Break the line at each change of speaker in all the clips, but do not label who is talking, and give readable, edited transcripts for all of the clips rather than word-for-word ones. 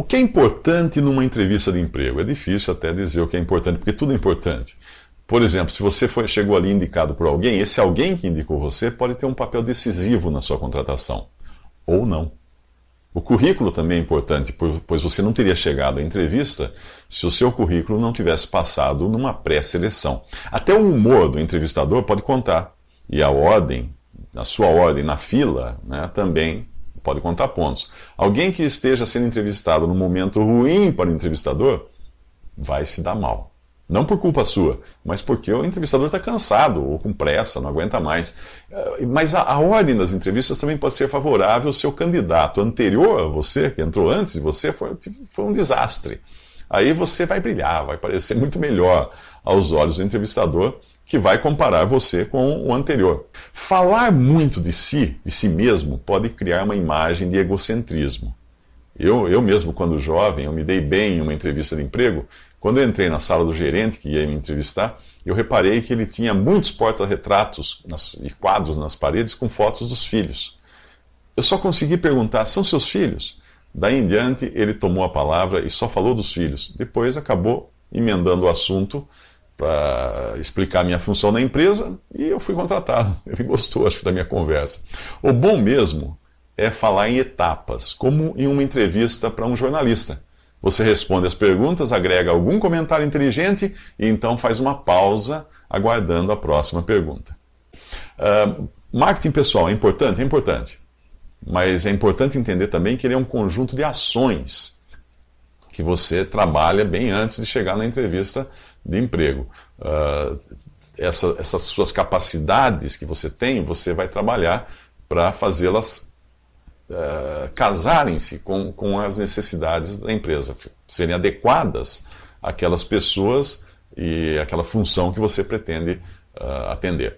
O que é importante numa entrevista de emprego? É difícil até dizer o que é importante, porque tudo é importante. Por exemplo, se você chegou ali indicado por alguém, esse alguém que indicou você pode ter um papel decisivo na sua contratação, ou não. O currículo também é importante, pois você não teria chegado à entrevista se o seu currículo não tivesse passado numa pré-seleção. Até o humor do entrevistador pode contar, e a ordem, a sua ordem na fila, né, também pode contar pontos. Alguém que esteja sendo entrevistado num momento ruim para o entrevistador vai se dar mal. Não por culpa sua, mas porque o entrevistador está cansado ou com pressa, não aguenta mais. Mas a ordem das entrevistas também pode ser favorável ao seu candidato anterior a você, que entrou antes de você, foi um desastre. Aí você vai brilhar, vai parecer muito melhor aos olhos do entrevistador, que vai comparar você com o anterior. Falar muito de si mesmo, pode criar uma imagem de egocentrismo. Eu mesmo, quando jovem, eu me dei bem em uma entrevista de emprego. Quando eu entrei na sala do gerente, que ia me entrevistar, eu reparei que ele tinha muitos porta-retratos e quadros nas paredes com fotos dos filhos. Eu só consegui perguntar, são seus filhos? Daí em diante, ele tomou a palavra e só falou dos filhos. Depois acabou emendando o assunto para explicar a minha função na empresa e eu fui contratado. Ele gostou, acho que, da minha conversa. O bom mesmo é falar em etapas, como em uma entrevista para um jornalista. Você responde as perguntas, agrega algum comentário inteligente e então faz uma pausa, aguardando a próxima pergunta. Marketing pessoal é importante? É importante. Mas é importante entender também que ele é um conjunto de ações que você trabalha bem antes de chegar na entrevista de emprego. Essas suas capacidades que você tem, você vai trabalhar para fazê-las casarem-se com as necessidades da empresa, serem adequadas àquelas pessoas e àquela função que você pretende atender.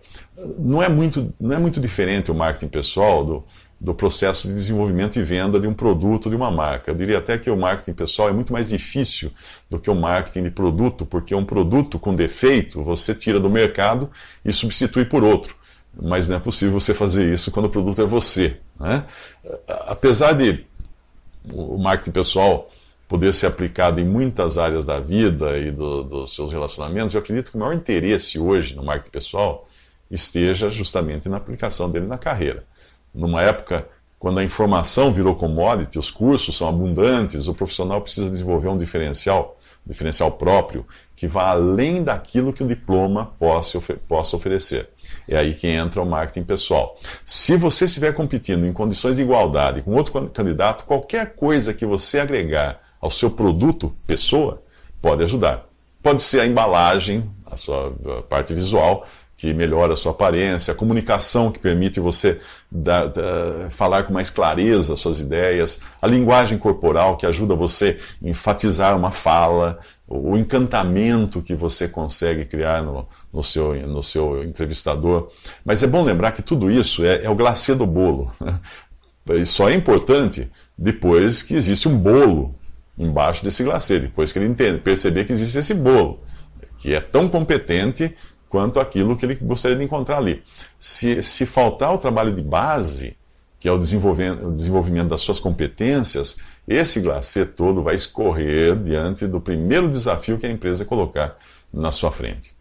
Não é muito diferente o marketing pessoal do processo de desenvolvimento e venda de um produto, de uma marca. Eu diria até que o marketing pessoal é muito mais difícil do que o marketing de produto, porque um produto com defeito você tira do mercado e substitui por outro. Mas não é possível você fazer isso quando o produto é você, né? Apesar de o marketing pessoal poder ser aplicado em muitas áreas da vida e dos seus relacionamentos, eu acredito que o maior interesse hoje no marketing pessoal esteja justamente na aplicação dele na carreira. Numa época quando a informação virou commodity, os cursos são abundantes, o profissional precisa desenvolver um diferencial próprio, que vá além daquilo que o diploma possa oferecer. É aí que entra o marketing pessoal. Se você estiver competindo em condições de igualdade com outro candidato, qualquer coisa que você agregar ao seu produto, pessoa, pode ajudar. Pode ser a embalagem, a sua parte visual, que melhora a sua aparência, a comunicação que permite você falar com mais clareza suas ideias, a linguagem corporal que ajuda você a enfatizar uma fala, o encantamento que você consegue criar no seu entrevistador. Mas é bom lembrar que tudo isso é o glacê do bolo. Isso só é importante depois que existe um bolo embaixo desse glacê, depois que ele perceber que existe esse bolo, que é tão competente quanto aquilo que ele gostaria de encontrar ali. Se faltar o trabalho de base, que é o desenvolvimento das suas competências, esse glacê todo vai escorrer diante do primeiro desafio que a empresa colocar na sua frente.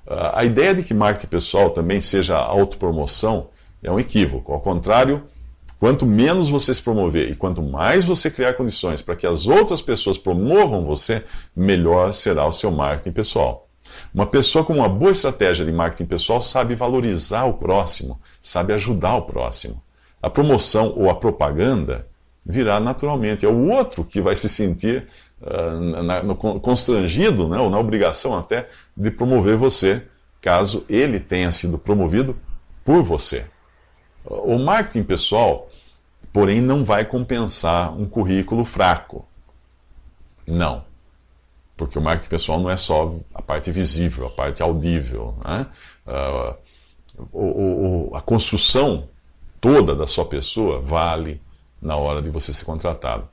A ideia de que marketing pessoal também seja autopromoção é um equívoco. Ao contrário, quanto menos você se promover e quanto mais você criar condições para que as outras pessoas promovam você, melhor será o seu marketing pessoal. Uma pessoa com uma boa estratégia de marketing pessoal sabe valorizar o próximo, sabe ajudar o próximo. A promoção ou a propaganda virá naturalmente. É o outro que vai se sentir constrangido, né, ou na obrigação até de promover você, caso ele tenha sido promovido por você. O marketing pessoal, porém, não vai compensar um currículo fraco. Não. Porque o marketing pessoal não é só a parte visível, a parte audível, né? A construção toda da sua pessoa vale na hora de você ser contratado.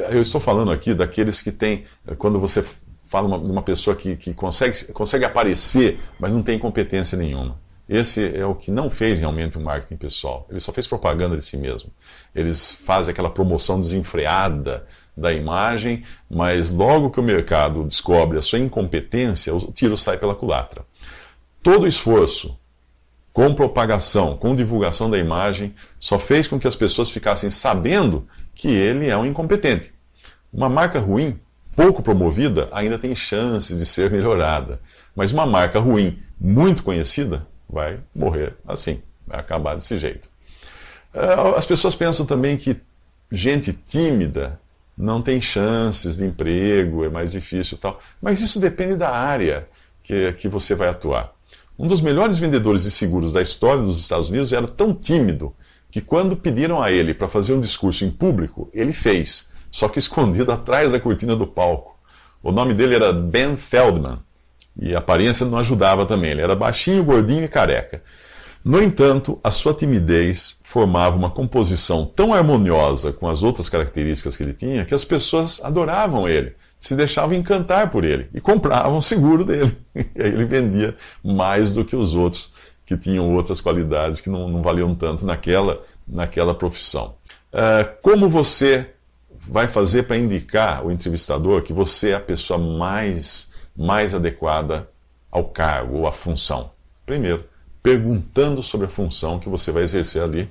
Eu estou falando aqui daqueles que têm, quando você fala de uma pessoa que consegue aparecer, mas não tem competência nenhuma. Esse é o que não fez realmente o marketing pessoal. Ele só fez propaganda de si mesmo. Eles fazem aquela promoção desenfreada da imagem, mas logo que o mercado descobre a sua incompetência, o tiro sai pela culatra. Todo esforço com propagação, com divulgação da imagem, só fez com que as pessoas ficassem sabendo que ele é um incompetente. Uma marca ruim, pouco promovida, ainda tem chances de ser melhorada. Mas uma marca ruim, muito conhecida, vai morrer assim, vai acabar desse jeito. As pessoas pensam também que gente tímida não tem chances de emprego, é mais difícil e tal. Mas isso depende da área que você vai atuar. Um dos melhores vendedores de seguros da história dos Estados Unidos era tão tímido que quando pediram a ele para fazer um discurso em público, ele fez, só que escondido atrás da cortina do palco. O nome dele era Ben Feldman, e a aparência não ajudava também, ele era baixinho, gordinho e careca. No entanto, a sua timidez formava uma composição tão harmoniosa com as outras características que ele tinha, que as pessoas adoravam ele, se deixavam encantar por ele, e compravam o seguro dele. E aí ele vendia mais do que os outros, que tinham outras qualidades que não valiam tanto naquela profissão. Como você vai fazer para indicar o entrevistador que você é a pessoa mais adequada ao cargo ou à função? Primeiro, perguntando sobre a função que você vai exercer ali.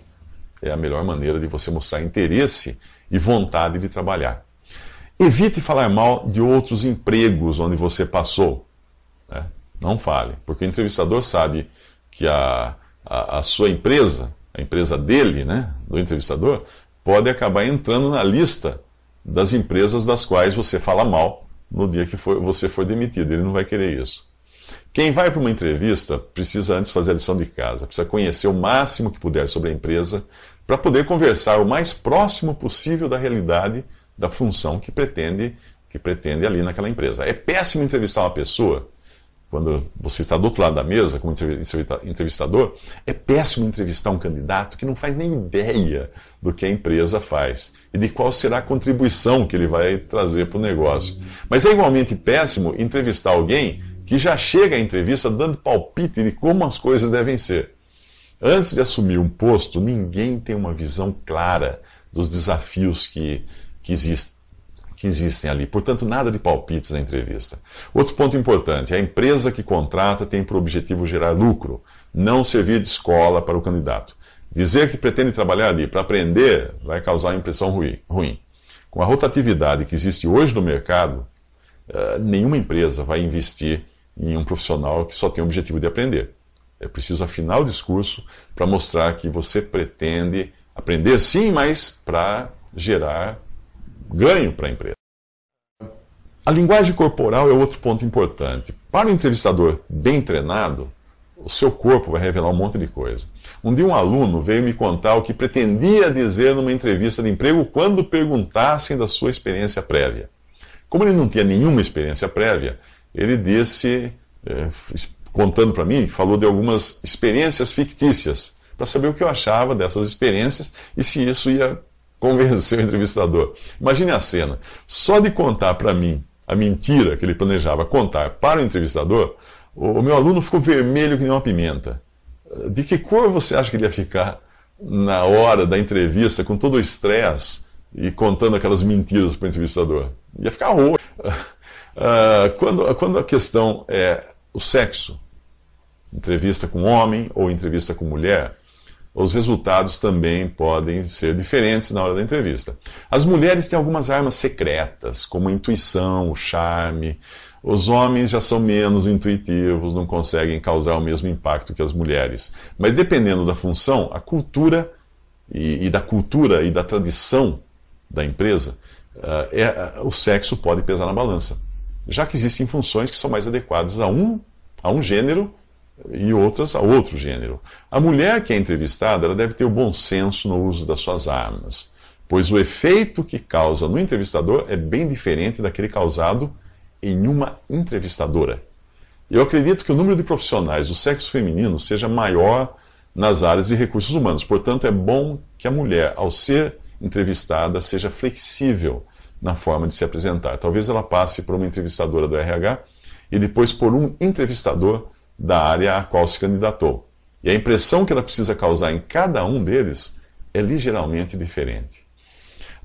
É a melhor maneira de você mostrar interesse e vontade de trabalhar. Evite falar mal de outros empregos onde você passou. Né? Não fale, porque o entrevistador sabe que a sua empresa, a empresa dele, né, do entrevistador, pode acabar entrando na lista das empresas das quais você fala mal no dia que você for demitido. Ele não vai querer isso. Quem vai para uma entrevista precisa antes fazer a lição de casa, precisa conhecer o máximo que puder sobre a empresa para poder conversar o mais próximo possível da realidade da função que pretende ali naquela empresa. É péssimo entrevistar uma pessoa, quando você está do outro lado da mesa como entrevistador, é péssimo entrevistar um candidato que não faz nem ideia do que a empresa faz e de qual será a contribuição que ele vai trazer para o negócio. Mas é igualmente péssimo entrevistar alguém que já chega à entrevista dando palpite de como as coisas devem ser. Antes de assumir um posto, ninguém tem uma visão clara dos desafios que existem ali. Portanto, nada de palpites na entrevista. Outro ponto importante, a empresa que contrata tem por objetivo gerar lucro, não servir de escola para o candidato. Dizer que pretende trabalhar ali para aprender vai causar uma impressão ruim. Com a rotatividade que existe hoje no mercado, nenhuma empresa vai investir em um profissional que só tem o objetivo de aprender. É preciso afinar o discurso para mostrar que você pretende aprender sim, mas para gerar ganho para a empresa. A linguagem corporal é outro ponto importante. Para o entrevistador bem treinado, o seu corpo vai revelar um monte de coisa. Um dia um aluno veio me contar o que pretendia dizer numa entrevista de emprego quando perguntassem da sua experiência prévia. Como ele não tinha nenhuma experiência prévia, ele disse, contando para mim, falou de algumas experiências fictícias, para saber o que eu achava dessas experiências e se isso ia convencer o entrevistador. Imagine a cena. Só de contar para mim a mentira que ele planejava contar para o entrevistador, o meu aluno ficou vermelho que nem uma pimenta. De que cor você acha que ele ia ficar na hora da entrevista, com todo o estresse e contando aquelas mentiras para o entrevistador? Ia ficar roxo. Quando a questão é o sexo, entrevista com homem ou entrevista com mulher, os resultados também podem ser diferentes na hora da entrevista. As mulheres têm algumas armas secretas, como a intuição, o charme. Os homens já são menos intuitivos, não conseguem causar o mesmo impacto que as mulheres. Mas dependendo da função, a cultura e da tradição da empresa, o sexo pode pesar na balança. Já que existem funções que são mais adequadas a um gênero e outras a outro gênero. A mulher que é entrevistada, ela deve ter o bom senso no uso das suas armas, pois o efeito que causa no entrevistador é bem diferente daquele causado em uma entrevistadora. Eu acredito que o número de profissionais do sexo feminino seja maior nas áreas de recursos humanos. Portanto, é bom que a mulher, ao ser entrevistada, seja flexível na forma de se apresentar. Talvez ela passe por uma entrevistadora do RH e depois por um entrevistador da área a qual se candidatou. E a impressão que ela precisa causar em cada um deles é ligeiramente diferente.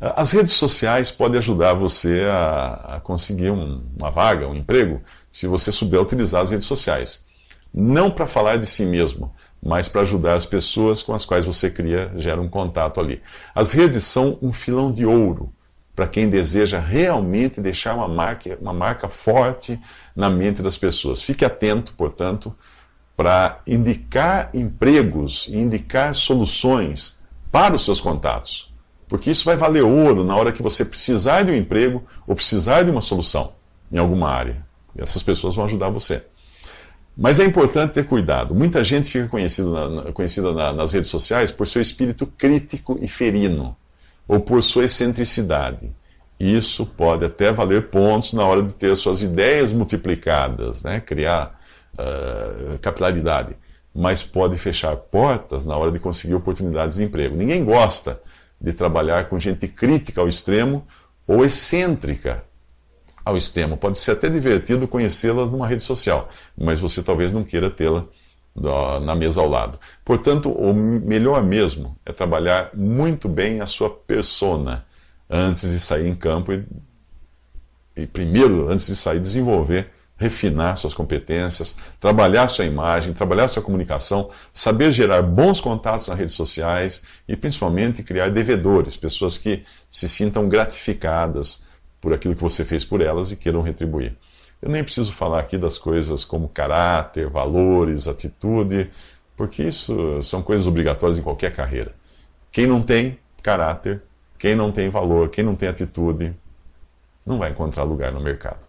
As redes sociais podem ajudar você a conseguir uma vaga, um emprego, se você souber utilizar as redes sociais. Não para falar de si mesmo, mas para ajudar as pessoas com as quais você gera um contato ali. As redes são um filão de ouro para quem deseja realmente deixar uma marca forte na mente das pessoas. Fique atento, portanto, para indicar empregos e indicar soluções para os seus contatos. Porque isso vai valer ouro na hora que você precisar de um emprego ou precisar de uma solução em alguma área. E essas pessoas vão ajudar você. Mas é importante ter cuidado. Muita gente fica conhecida nas redes sociais por seu espírito crítico e ferino, ou por sua excentricidade. Isso pode até valer pontos na hora de ter suas ideias multiplicadas, né? Criar capilaridade. Mas pode fechar portas na hora de conseguir oportunidades de emprego. Ninguém gosta de trabalhar com gente crítica ao extremo ou excêntrica ao extremo. Pode ser até divertido conhecê-las numa rede social, mas você talvez não queira tê-la na mesa ao lado. Portanto, o melhor mesmo é trabalhar muito bem a sua persona antes de sair em campo e primeiro, antes de sair, desenvolver, refinar suas competências, trabalhar sua imagem, trabalhar sua comunicação, saber gerar bons contatos nas redes sociais e principalmente criar devedores, pessoas que se sintam gratificadas por aquilo que você fez por elas e queiram retribuir. Eu nem preciso falar aqui das coisas como caráter, valores, atitude, porque isso são coisas obrigatórias em qualquer carreira. Quem não tem caráter, quem não tem valor, quem não tem atitude, não vai encontrar lugar no mercado.